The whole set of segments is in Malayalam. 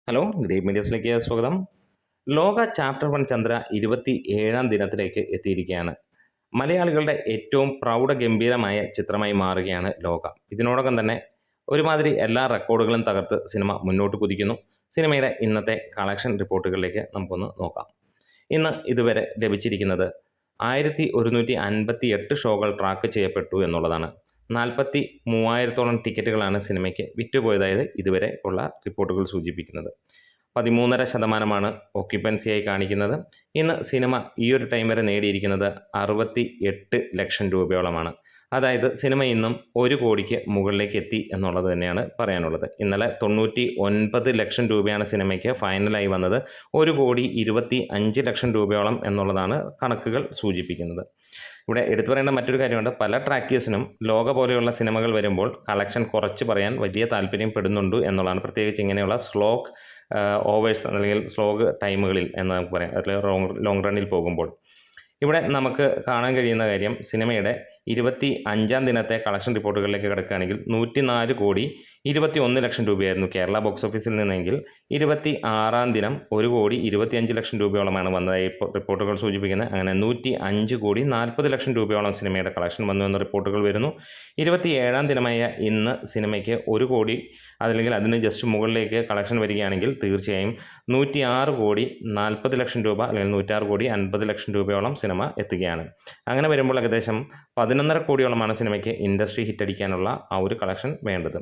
ഹലോ ഗ്രേറ്റ് മീഡിയസിലേക്ക് സ്വാഗതം. ലോക ചാപ്റ്റർ 1 ചന്ദ്ര 27ാം ദിനത്തിലേക്ക് എത്തിയിരിക്കുകയാണ്. മലയാളികളുടെ ഏറ്റവും പ്രൗഢഗംഭീരമായ ചിത്രമായി മാറുകയാണ് ലോക. ഇതിനോടകം തന്നെ ഒരുമാതിരി എല്ലാ റെക്കോർഡുകളും തകർത്ത് സിനിമ മുന്നോട്ട് കുതിക്കുന്നു. സിനിമയുടെ ഇന്നത്തെ കളക്ഷൻ റിപ്പോർട്ടുകളിലേക്ക് നമുക്കൊന്ന് നോക്കാം. ഇന്ന് ഇതുവരെ ലഭിച്ചിരിക്കുന്നത് 1158 ഷോകൾ ട്രാക്ക് ചെയ്യപ്പെട്ടു എന്നുള്ളതാണ്. 43,000-ഓളം ടിക്കറ്റുകളാണ് സിനിമയ്ക്ക് വിറ്റുപോയതായത് ഇതുവരെ ഉള്ള റിപ്പോർട്ടുകൾ സൂചിപ്പിക്കുന്നത്. 13.5% ഓക്യുപ്പൻസിയായി കാണിക്കുന്നത്. ഇന്ന് സിനിമ ഈ ഒരു ടൈം വരെ നേടിയിരിക്കുന്നത് 68 ലക്ഷം രൂപയോളമാണ്. അതായത് സിനിമ ഇന്നും 1 കോടിക്ക് മുകളിലേക്ക് എത്തി എന്നുള്ളത് തന്നെയാണ് പറയാനുള്ളത്. ഇന്നലെ 99 ലക്ഷം രൂപയാണ് സിനിമയ്ക്ക് ഫൈനലായി വന്നത്. 1,25 ലക്ഷം രൂപയോളം എന്നുള്ളതാണ് കണക്കുകൾ സൂചിപ്പിക്കുന്നത്. ഇവിടെ എടുത്തു പറയേണ്ട മറ്റൊരു കാര്യമുണ്ട്. പല ട്രാക്കേഴ്സിനും ലോക പോലെയുള്ള സിനിമകൾ വരുമ്പോൾ കളക്ഷൻ കുറച്ച് പറയാൻ വലിയ താല്പര്യപ്പെടുന്നുണ്ട് എന്നുള്ളതാണ്. പ്രത്യേകിച്ച് ഇങ്ങനെയുള്ള സ്ലോഗ് ഓവേഴ്സ് അല്ലെങ്കിൽ സ്ലോഗ് ടൈമുകളിൽ എന്ന് നമുക്ക് പറയാം, അല്ലെങ്കിൽ ലോങ് റണ്ണിൽ പോകുമ്പോൾ. ഇവിടെ നമുക്ക് കാണാൻ കഴിയുന്ന കാര്യം, സിനിമയുടെ 25ാം ദിനത്തെ കളക്ഷൻ റിപ്പോർട്ടുകളിലേക്ക് കിടക്കുകയാണെങ്കിൽ 104,21 ലക്ഷം രൂപയായിരുന്നു കേരള ബോക്സ് ഓഫീസിൽ നിന്നെങ്കിൽ 26ാം ദിനം 1,25 ലക്ഷം രൂപയോളമാണ് വന്നതായി റിപ്പോർട്ടുകൾ സൂചിപ്പിക്കുന്നത്. അങ്ങനെ 105,40 ലക്ഷം രൂപയോളം സിനിമയുടെ കളക്ഷൻ വന്നു എന്ന റിപ്പോർട്ടുകൾ വരുന്നു. 27ാം ദിനമായ ഇന്ന് സിനിമയ്ക്ക് 1 കോടി അതല്ലെങ്കിൽ അതിന് ജസ്റ്റ് മുകളിലേക്ക് കളക്ഷൻ വരികയാണെങ്കിൽ തീർച്ചയായും 106,40 ലക്ഷം രൂപ അല്ലെങ്കിൽ 106,50 ലക്ഷം രൂപയോളം സിനിമ എത്തുകയാണ്. അങ്ങനെ വരുമ്പോൾ ഏകദേശം 11.5 കോടിയോളമാണ് സിനിമയ്ക്ക് ഇൻഡസ്ട്രി ഹിറ്റടിക്കാനുള്ള ആ ഒരു കളക്ഷൻ വേണ്ടത്.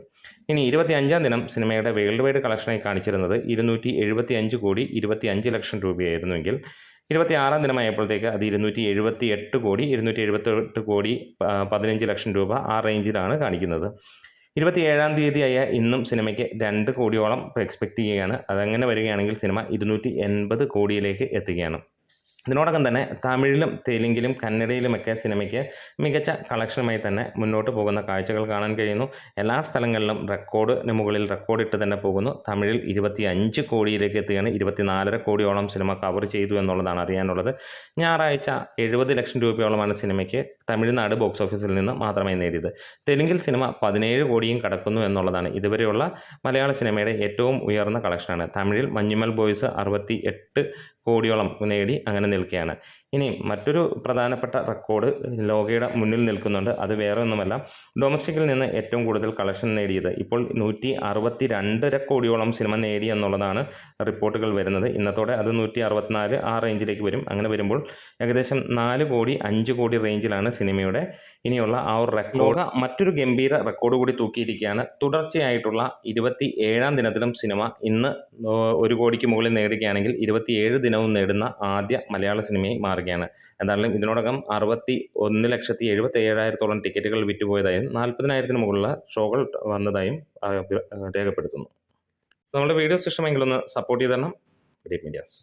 ഇനി 25ാം ദിനം സിനിമയുടെ വേൾഡ് വൈഡ് കളക്ഷനായി കാണിച്ചിരുന്നത് 275,25 ലക്ഷം രൂപയായിരുന്നുവെങ്കിൽ 26ാം ദിനമായപ്പോഴത്തേക്ക് അത് 278,15 ലക്ഷം രൂപ ആ റേഞ്ചിലാണ് കാണിക്കുന്നത്. 27ാം തീയതിയായ ഇന്നും സിനിമയ്ക്ക് 2 കോടിയോളം എക്സ്പെക്റ്റ് ചെയ്യുകയാണ്. അതങ്ങനെ വരികയാണെങ്കിൽ സിനിമ 280 കോടിയിലേക്ക് എത്തുകയാണ്. ഇതിനോടകം തന്നെ തമിഴിലും തെലുങ്കിലും കന്നഡയിലുമൊക്കെ സിനിമയ്ക്ക് മികച്ച കളക്ഷനുമായി തന്നെ മുന്നോട്ട് പോകുന്ന കാഴ്ചകൾ കാണാൻ കഴിയുന്നു. എല്ലാ സ്ഥലങ്ങളിലും റെക്കോർഡിന് മുകളിൽ റെക്കോർഡിട്ട് തന്നെ പോകുന്നു. തമിഴിൽ 25 കോടിയിലേക്ക് എത്തുകയാണ്. 24.5 കോടിയോളം സിനിമ കവർ ചെയ്തു എന്നുള്ളതാണ് അറിയാനുള്ളത്. ഞായറാഴ്ച 70 ലക്ഷം രൂപയോളമാണ് സിനിമയ്ക്ക് തമിഴ്നാട് ബോക്സ് ഓഫീസിൽ നിന്ന് മാത്രമേ നേടിയത്. തെലുങ്കിൽ സിനിമ 17 കോടിയും കടക്കുന്നു എന്നുള്ളതാണ് ഇതുവരെയുള്ള മലയാള സിനിമയുടെ ഏറ്റവും ഉയർന്ന കളക്ഷനാണ്. തമിഴിൽ മഞ്ഞുമൽ ബോയ്സ് 68 കോടിയോളം നേടി അങ്ങനെ നിൽക്കുകയാണ്. ഇനി മറ്റൊരു പ്രധാനപ്പെട്ട റെക്കോർഡ് ലോകയുടെ മുന്നിൽ നിൽക്കുന്നുണ്ട്. അത് വേറെ ഒന്നുമല്ല, ഡൊമസ്റ്റിക്കിൽ നിന്ന് ഏറ്റവും കൂടുതൽ കളക്ഷൻ നേടിയത് ഇപ്പോൾ 162 കോടിയോളം സിനിമ നേടി എന്നുള്ളതാണ് റിപ്പോർട്ടുകൾ വരുന്നത്. ഇന്നത്തോടെ അത് 164 ആ റേഞ്ചിലേക്ക് വരും. അങ്ങനെ വരുമ്പോൾ ഏകദേശം 4 കോടി 5 കോടി റേഞ്ചിലാണ് സിനിമയുടെ ഇനിയുള്ള ആ ഒരു റെക്കോർഡ്. മറ്റൊരു ഗംഭീര റെക്കോർഡ് കൂടി തൂക്കിയിരിക്കുകയാണ്. തുടർച്ചയായിട്ടുള്ള 27ാം ദിനത്തിലും സിനിമ ഇന്ന് 1 കോടിക്ക് മുകളിൽ നേടുകയാണെങ്കിൽ 27 ദിനവും നേടുന്ന ആദ്യ മലയാള സിനിമയായി മാറുകയാണ്. എന്തായാലും ഇതിനോടകം 61,77,000-ഓളം ടിക്കറ്റുകൾ വിറ്റുപോയതായും 40,000-ന് മുകളിലുള്ള ഷോകൾ വന്നതായും രേഖപ്പെടുത്തുന്നു. നമ്മുടെ വീഡിയോസ് ഇഷ്ടമെങ്കിൽ ഒന്ന് സപ്പോർട്ട് ചെയ്ത് തരണം. Great medias.